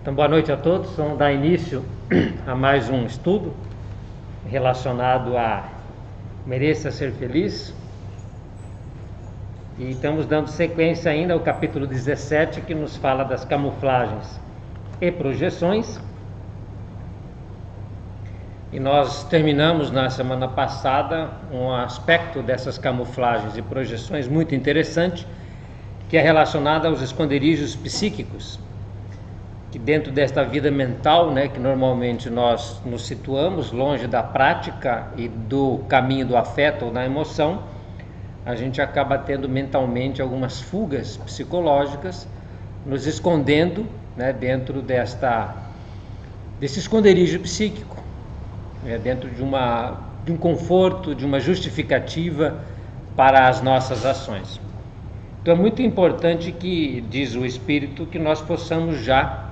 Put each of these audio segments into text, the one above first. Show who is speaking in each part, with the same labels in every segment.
Speaker 1: Então, boa noite a todos. Vamos dar início a mais um estudo relacionado a Mereça Ser Feliz. E estamos dando sequência ainda ao capítulo 17, que nos fala das camuflagens e projeções. E nós terminamos na semana passada um aspecto dessas camuflagens e projeções muito interessante, que é relacionado aos esconderijos psíquicos, que dentro desta vida mental, que normalmente nós nos situamos longe da prática e do caminho do afeto ou da emoção, a gente acaba tendo mentalmente algumas fugas psicológicas, nos escondendo, dentro desse esconderijo psíquico, dentro de um conforto, de uma justificativa para as nossas ações. Então é muito importante que, diz o Espírito, que nós possamos já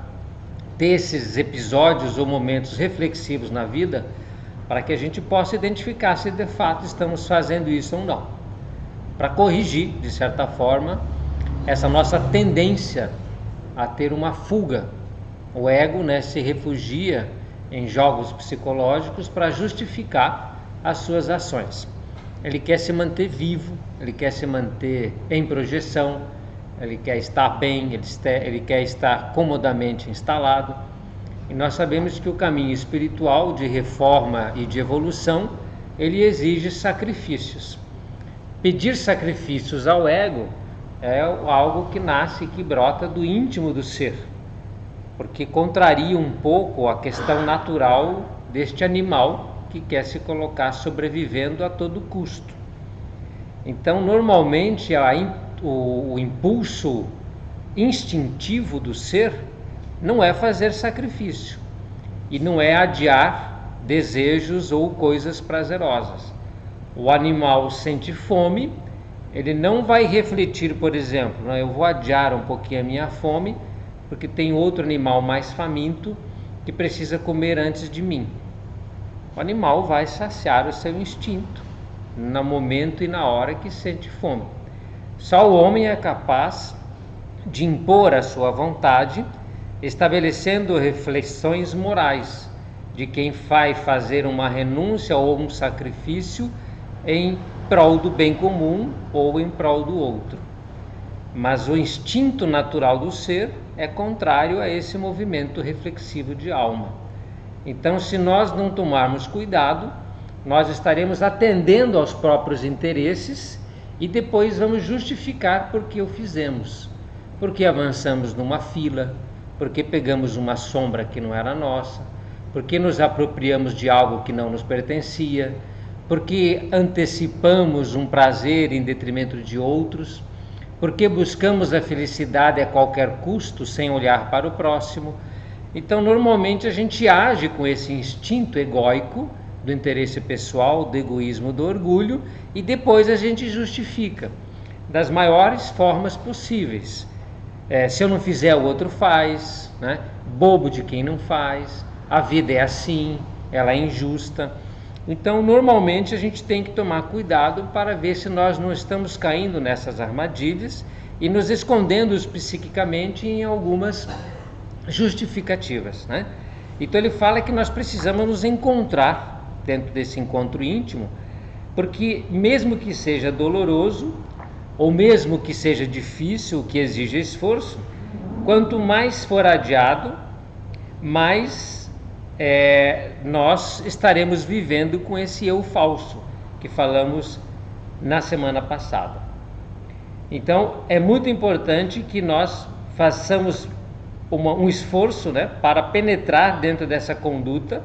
Speaker 1: ter esses episódios ou momentos reflexivos na vida, para que a gente possa identificar se de fato estamos fazendo isso ou não, para corrigir, de certa forma, essa nossa tendência a ter uma fuga. O ego, se refugia em jogos psicológicos para justificar as suas ações. Ele quer se manter vivo, ele quer se manter em projeção, ele quer estar bem, ele quer estar comodamente instalado. E nós sabemos que o caminho espiritual de reforma e de evolução, ele exige sacrifícios. Pedir sacrifícios ao ego é algo que nasce, que brota do íntimo do ser, porque contraria um pouco a questão natural deste animal que quer se colocar sobrevivendo a todo custo. Então, normalmente, o impulso instintivo do ser não é fazer sacrifício e não é adiar desejos ou coisas prazerosas. O animal sente fome, ele não vai refletir, por exemplo, eu vou adiar um pouquinho a minha fome porque tem outro animal mais faminto que precisa comer antes de mim. O animal vai saciar o seu instinto no momento e na hora que sente fome. Só o homem é capaz de impor a sua vontade, estabelecendo reflexões morais de quem vai fazer uma renúncia ou um sacrifício em prol do bem comum ou em prol do outro. Mas o instinto natural do ser é contrário a esse movimento reflexivo de alma. Então, se nós não tomarmos cuidado, nós estaremos atendendo aos próprios interesses e depois vamos justificar por que o fizemos. Porque avançamos numa fila, porque pegamos uma sombra que não era nossa, porque nos apropriamos de algo que não nos pertencia, porque antecipamos um prazer em detrimento de outros, porque buscamos a felicidade a qualquer custo sem olhar para o próximo. Então, normalmente a gente age com esse instinto egóico do interesse pessoal, do egoísmo, do orgulho, e depois a gente justifica das maiores formas possíveis. Se eu não fizer, o outro faz, bobo de quem não faz, a vida é assim, ela é injusta. Então, normalmente a gente tem que tomar cuidado para ver se nós não estamos caindo nessas armadilhas e nos escondendo psiquicamente em algumas justificativas, Então ele fala que nós precisamos nos encontrar dentro desse encontro íntimo, porque mesmo que seja doloroso, ou mesmo que seja difícil, que exija esforço, quanto mais for adiado, mais nós estaremos vivendo com esse eu falso, que falamos na semana passada. Então, é muito importante que nós façamos um esforço, para penetrar dentro dessa conduta,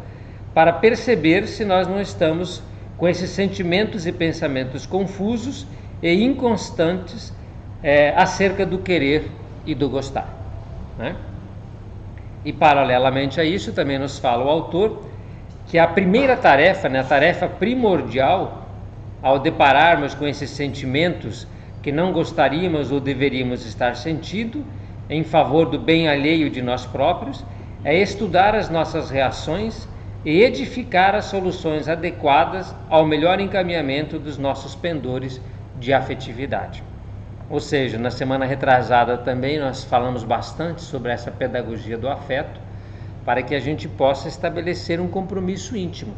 Speaker 1: para perceber se nós não estamos com esses sentimentos e pensamentos confusos e inconstantes acerca do querer e do gostar, E paralelamente a isso também nos fala o autor que a primeira tarefa, a tarefa primordial, ao depararmos com esses sentimentos que não gostaríamos ou deveríamos estar sentindo em favor do bem alheio de nós próprios, é estudar as nossas reações e edificar as soluções adequadas ao melhor encaminhamento dos nossos pendores de afetividade. Ou seja, na semana retrasada também nós falamos bastante sobre essa pedagogia do afeto, para que a gente possa estabelecer um compromisso íntimo,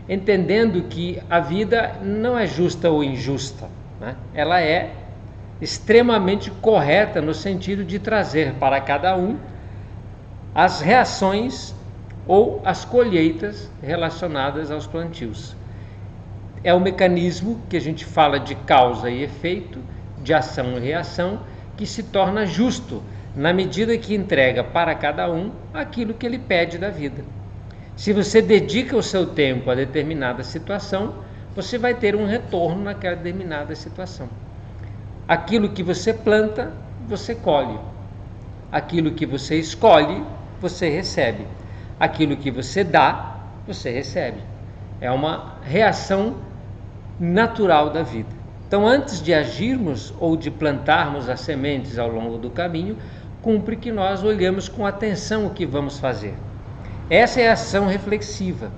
Speaker 1: entendendo que a vida não é justa ou injusta, né? Ela é extremamente correta no sentido de trazer para cada um as reações ou as colheitas relacionadas aos plantios. É o mecanismo que a gente fala de causa e efeito, de ação e reação, que se torna justo na medida que entrega para cada um aquilo que ele pede da vida. Se você dedica o seu tempo a determinada situação, você vai ter um retorno naquela determinada situação. Aquilo que você planta, você colhe. Aquilo que você escolhe, você recebe. Aquilo que você dá, você recebe. É uma reação natural da vida. Então, antes de agirmos ou de plantarmos as sementes ao longo do caminho, cumpre que nós olhemos com atenção o que vamos fazer. Essa é a ação reflexiva.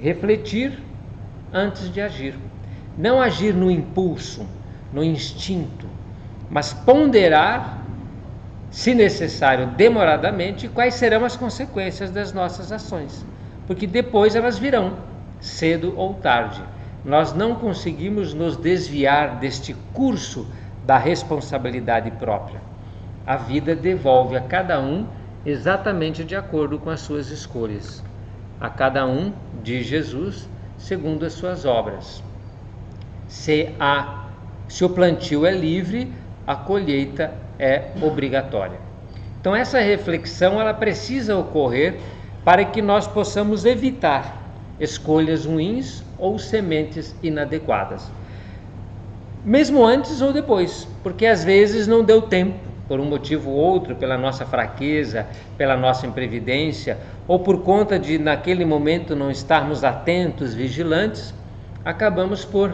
Speaker 1: Refletir antes de agir. Não agir no impulso, no instinto, mas ponderar, se necessário, demoradamente, quais serão as consequências das nossas ações. Porque depois elas virão, cedo ou tarde. Nós não conseguimos nos desviar deste curso da responsabilidade própria. A vida devolve a cada um exatamente de acordo com as suas escolhas. A cada um, diz Jesus, segundo as suas obras. Se o plantio é livre, a colheita é obrigatória. Então essa reflexão ela precisa ocorrer para que nós possamos evitar escolhas ruins ou sementes inadequadas, mesmo antes ou depois, porque às vezes não deu tempo, por um motivo ou outro, pela nossa fraqueza, pela nossa imprevidência, ou por conta de naquele momento não estarmos atentos, vigilantes, acabamos por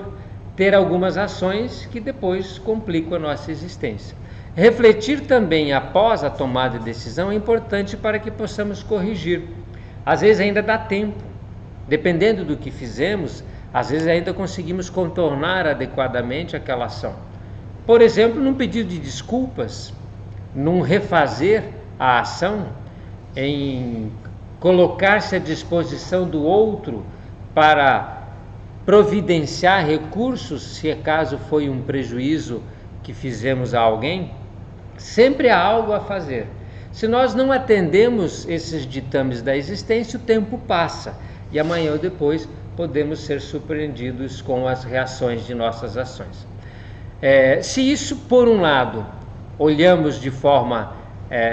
Speaker 1: ter algumas ações que depois complicam a nossa existência. Refletir também após a tomada de decisão é importante para que possamos corrigir. Às vezes ainda dá tempo, dependendo do que fizemos, às vezes ainda conseguimos contornar adequadamente aquela ação. Por exemplo, num pedido de desculpas, num refazer a ação, em colocar-se à disposição do outro para providenciar recursos, se acaso foi um prejuízo que fizemos a alguém, sempre há algo a fazer. Se nós não atendemos esses ditames da existência, o tempo passa e amanhã ou depois podemos ser surpreendidos com as reações de nossas ações. Se isso, por um lado, olhamos de forma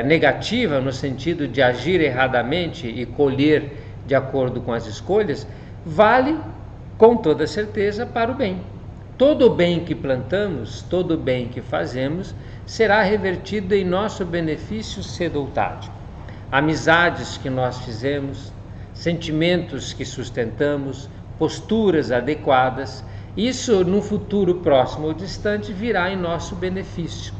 Speaker 1: negativa, no sentido de agir erradamente e colher de acordo com as escolhas, vale com toda certeza para o bem. Todo o bem que plantamos, todo o bem que fazemos, será revertido em nosso benefício cedo ou tarde. Amizades que nós fizemos, sentimentos que sustentamos, posturas adequadas, isso no futuro próximo ou distante virá em nosso benefício.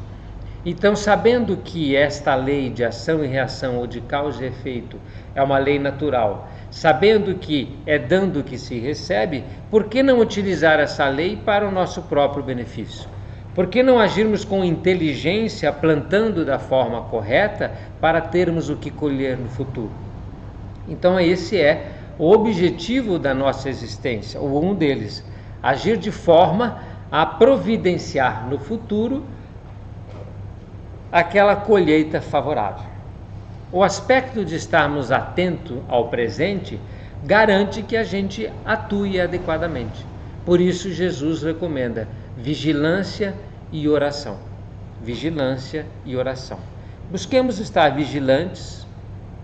Speaker 1: Então, sabendo que esta lei de ação e reação ou de causa e efeito é uma lei natural, sabendo que é dando que se recebe, por que não utilizar essa lei para o nosso próprio benefício? Por que não agirmos com inteligência, plantando da forma correta, para termos o que colher no futuro? Então esse é o objetivo da nossa existência, ou um deles, agir de forma a providenciar no futuro aquela colheita favorável. O aspecto de estarmos atentos ao presente garante que a gente atue adequadamente. Por isso Jesus recomenda vigilância e oração. Vigilância e oração. Busquemos estar vigilantes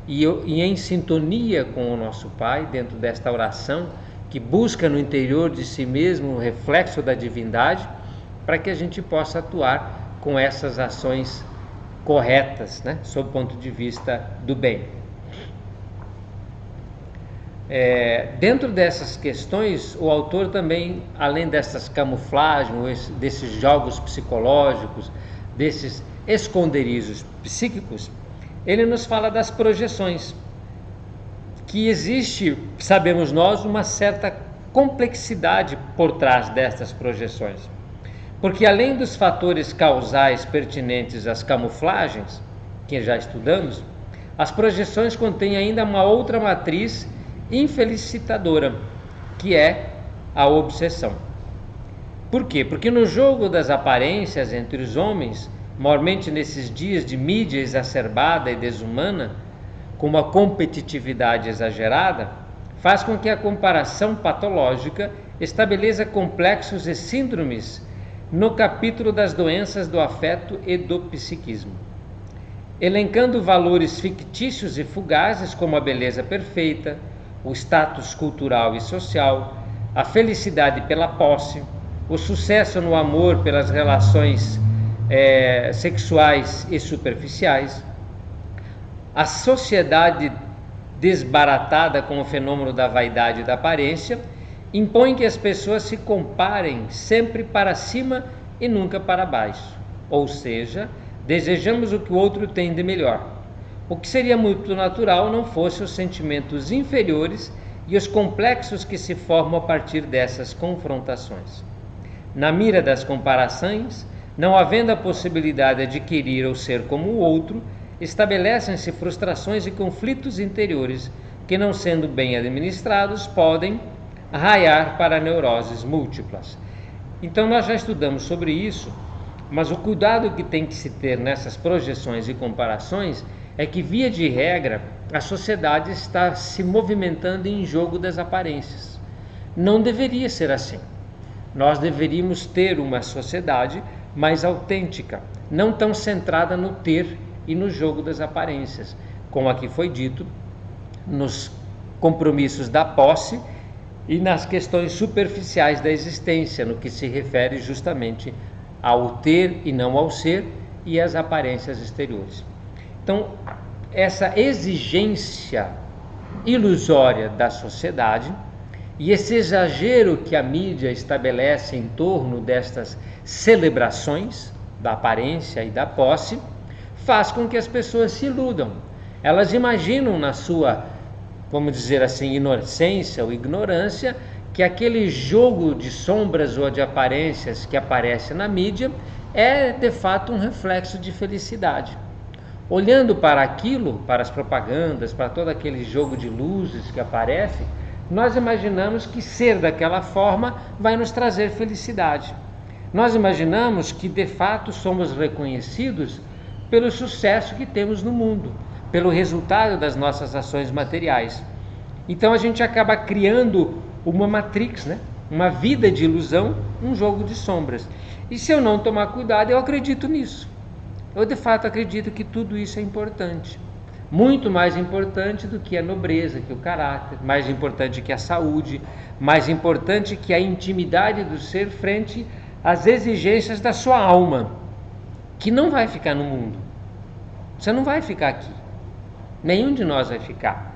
Speaker 1: e em sintonia com o nosso Pai dentro desta oração que busca no interior de si mesmo o reflexo da divindade, para que a gente possa atuar com essas ações corretas, né, sob o ponto de vista do bem. Dentro dessas questões, o autor também, além dessas camuflagens, desses jogos psicológicos, desses esconderijos psíquicos, ele nos fala das projeções, que existe, sabemos nós, uma certa complexidade por trás destas projeções. Porque além dos fatores causais pertinentes às camuflagens, que já estudamos, as projeções contêm ainda uma outra matriz infelicitadora, que é a obsessão. Por quê? Porque no jogo das aparências entre os homens, maiormente nesses dias de mídia exacerbada e desumana, com uma competitividade exagerada, faz com que a comparação patológica estabeleça complexos e síndromes no capítulo das doenças do afeto e do psiquismo, elencando valores fictícios e fugazes como a beleza perfeita, o status cultural e social, a felicidade pela posse, o sucesso no amor pelas relações sexuais e superficiais, a sociedade desbaratada com o fenômeno da vaidade e da aparência impõe que as pessoas se comparem sempre para cima e nunca para baixo, ou seja, desejamos o que o outro tem de melhor, o que seria muito natural não fosse os sentimentos inferiores e os complexos que se formam a partir dessas confrontações. Na mira das comparações, não havendo a possibilidade de adquirir ou ser como o outro, estabelecem-se frustrações e conflitos interiores que, não sendo bem administrados, podem raiar para neuroses múltiplas. Então nós já estudamos sobre isso, mas o cuidado que tem que se ter nessas projeções e comparações é que, via de regra, a sociedade está se movimentando em jogo das aparências. Não deveria ser assim. Nós deveríamos ter uma sociedade mais autêntica, não tão centrada no ter e no jogo das aparências, como aqui foi dito, nos compromissos da posse e nas questões superficiais da existência, no que se refere justamente ao ter e não ao ser e às aparências exteriores. Então, essa exigência ilusória da sociedade e esse exagero que a mídia estabelece em torno destas celebrações da aparência e da posse faz com que as pessoas se iludam. Elas imaginam na sua, vamos dizer assim, inocência ou ignorância, que aquele jogo de sombras ou de aparências que aparece na mídia é de fato um reflexo de felicidade. Olhando para aquilo, para as propagandas, para todo aquele jogo de luzes que aparece, nós imaginamos que ser daquela forma vai nos trazer felicidade. Nós imaginamos que de fato somos reconhecidos pelo sucesso que temos no mundo, pelo resultado das nossas ações materiais. Então a gente acaba criando uma matrix, uma vida de ilusão, um jogo de sombras. E se eu não tomar cuidado, eu acredito nisso. Eu de fato acredito que tudo isso é importante. Muito mais importante do que a nobreza, que o caráter, mais importante que a saúde, mais importante que a intimidade do ser frente às exigências da sua alma, que não vai ficar no mundo. Você não vai ficar aqui. Nenhum de nós vai ficar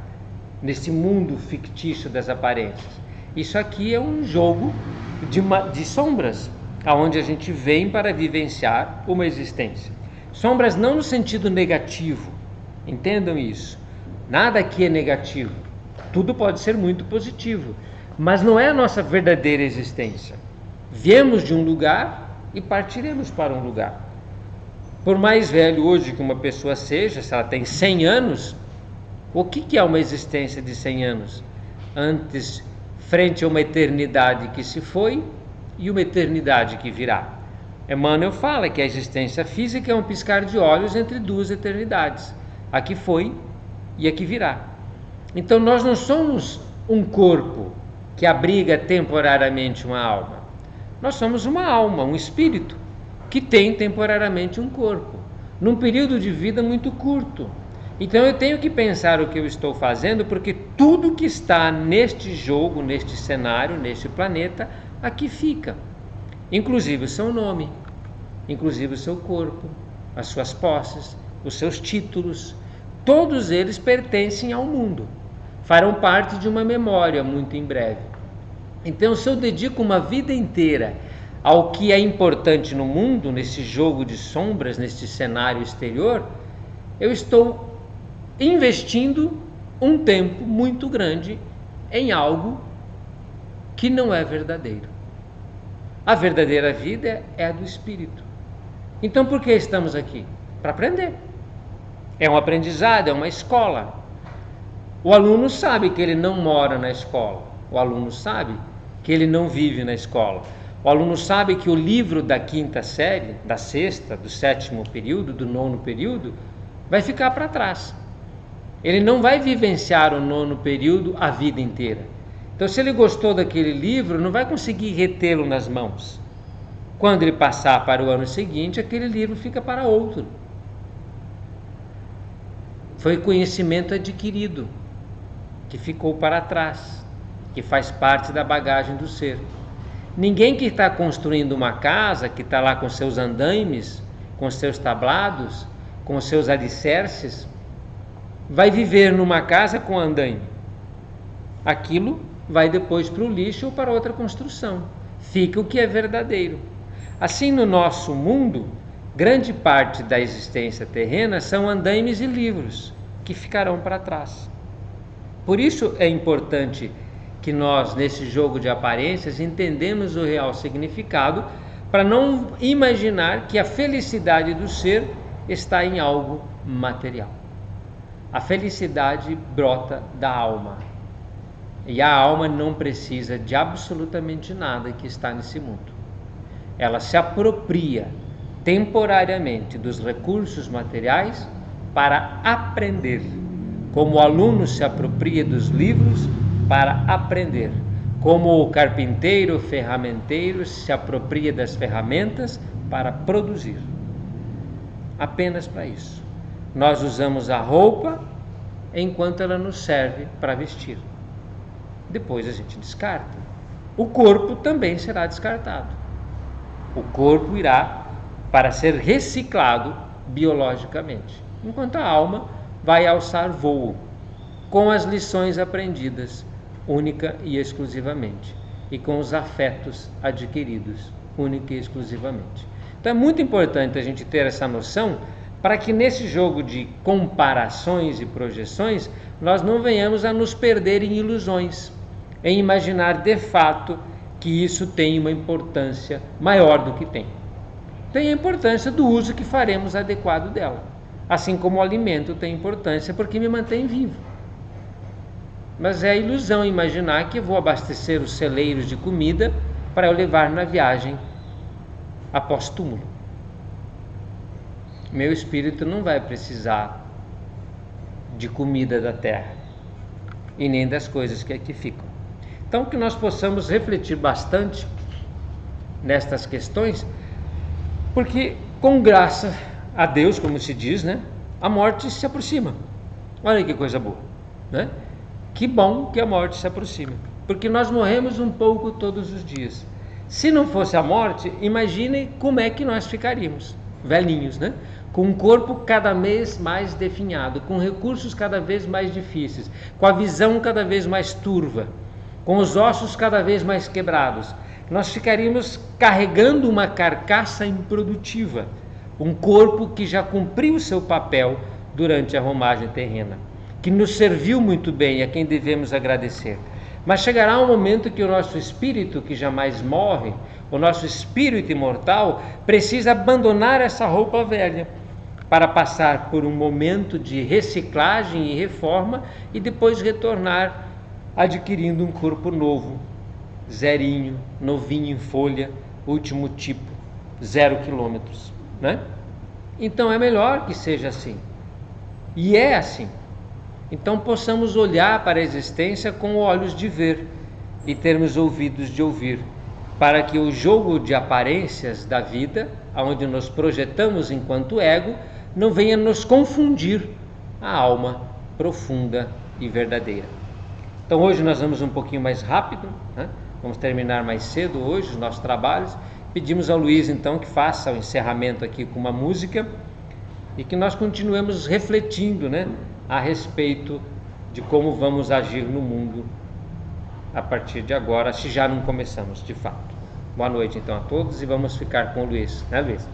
Speaker 1: nesse mundo fictício das aparências. Isso aqui é um jogo de sombras, aonde a gente vem para vivenciar uma existência. Sombras não no sentido negativo, entendam isso. Nada aqui é negativo, tudo pode ser muito positivo, mas não é a nossa verdadeira existência. Viemos de um lugar e partiremos para um lugar. Por mais velho hoje que uma pessoa seja, se ela tem 100 anos, o que é uma existência de 100 anos? Antes, frente a uma eternidade que se foi e uma eternidade que virá. Emmanuel fala que a existência física é um piscar de olhos entre duas eternidades, a que foi e a que virá. Então nós não somos um corpo que abriga temporariamente uma alma. Nós somos uma alma, um espírito, que tem temporariamente um corpo, num período de vida muito curto. Então eu tenho que pensar o que eu estou fazendo, porque tudo que está neste jogo, neste cenário, neste planeta, aqui fica. Inclusive o seu nome, inclusive o seu corpo, as suas posses, os seus títulos, todos eles pertencem ao mundo, farão parte de uma memória muito em breve. Então, se eu dedico uma vida inteira ao que é importante no mundo, nesse jogo de sombras, nesse cenário exterior, eu estou investindo um tempo muito grande em algo que não é verdadeiro. A verdadeira vida é a do espírito. Então por que estamos aqui? Para aprender. É um aprendizado, é uma escola. O aluno sabe que ele não mora na escola. O aluno sabe que ele não vive na escola. O aluno sabe que o livro da 5ª série, da 6ª, do 7º período, do 9º período, vai ficar para trás. Ele não vai vivenciar o 9º período a vida inteira. Então, se ele gostou daquele livro, não vai conseguir retê-lo nas mãos. Quando ele passar para o ano seguinte, aquele livro fica para outro. Foi conhecimento adquirido, que ficou para trás, que faz parte da bagagem do ser. Ninguém que está construindo uma casa, que está lá com seus andaimes, com seus tablados, com seus alicerces, vai viver numa casa com andaime. Aquilo vai depois para o lixo ou para outra construção. Fica o que é verdadeiro. Assim, no nosso mundo, grande parte da existência terrena são andaimes e livros que ficarão para trás. Por isso é importante que nós, nesse jogo de aparências, entendemos o real significado, para não imaginar que a felicidade do ser está em algo material. A felicidade brota da alma. E a alma não precisa de absolutamente nada que está nesse mundo. Ela se apropria temporariamente dos recursos materiais para aprender, como o aluno se apropria dos livros para aprender, como o carpinteiro, o ferramenteiro se apropria das ferramentas para produzir. Apenas para isso. Nós usamos a roupa enquanto ela nos serve para vestir. Depois a gente descarta. O corpo também será descartado. O corpo irá para ser reciclado biologicamente, enquanto a alma vai alçar voo com as lições aprendidas, única e exclusivamente, e com os afetos adquiridos, única e exclusivamente. Então é muito importante a gente ter essa noção, para que nesse jogo de comparações e projeções, nós não venhamos a nos perder em ilusões, em imaginar de fato que isso tem uma importância maior do que tem. Tem a importância do uso que faremos adequado dela, assim como o alimento tem importância porque me mantém vivo. Mas é ilusão imaginar que eu vou abastecer os celeiros de comida para eu levar na viagem após túmulo. Meu espírito não vai precisar de comida da terra e nem das coisas que aqui ficam. Então, que nós possamos refletir bastante nestas questões, porque com graça a Deus, como se diz, né, a morte se aproxima. Olha que coisa boa, né? Que bom que a morte se aproxima, porque nós morremos um pouco todos os dias. Se não fosse a morte, imagine como é que nós ficaríamos, velhinhos, né? Com um corpo cada vez mais definhado, com recursos cada vez mais difíceis, com a visão cada vez mais turva, com os ossos cada vez mais quebrados. Nós ficaríamos carregando uma carcaça improdutiva, um corpo que já cumpriu o seu papel durante a romagem terrena, que nos serviu muito bem, a quem devemos agradecer. Mas chegará um momento que o nosso espírito, que jamais morre, o nosso espírito imortal, precisa abandonar essa roupa velha para passar por um momento de reciclagem e reforma e depois retornar adquirindo um corpo novo, zerinho, novinho em folha, último tipo, 0 quilômetros, né? Então é melhor que seja assim. E é assim. Então possamos olhar para a existência com olhos de ver e termos ouvidos de ouvir, para que o jogo de aparências da vida, onde nos projetamos enquanto ego, não venha nos confundir a alma profunda e verdadeira. Então hoje nós vamos um pouquinho mais rápido, né? Vamos terminar mais cedo hoje os nossos trabalhos. Pedimos ao Luiz então que faça o encerramento aqui com uma música e que nós continuemos refletindo, né, a respeito de como vamos agir no mundo a partir de agora, se já não começamos de fato. Boa noite então a todos e vamos ficar com o Luiz, né, Luiz?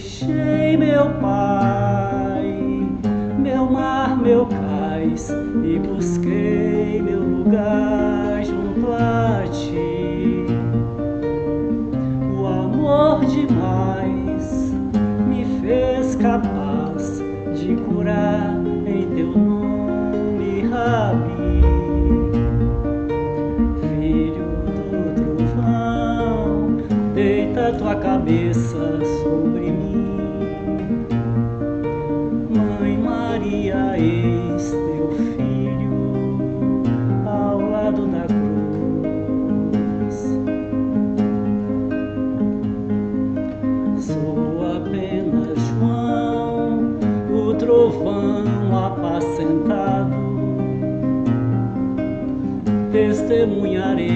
Speaker 2: Deixei meu pai, meu mar, meu cais, e busquei meu lugar junto a ti. O amor demais me fez capaz de curar em teu nome, Rabi. Filho do trovão, deita tua cabeça sobre mim. Mãe Maria, eis teu filho ao lado da cruz. Sou apenas João, o trovão apacentado. Testemunharei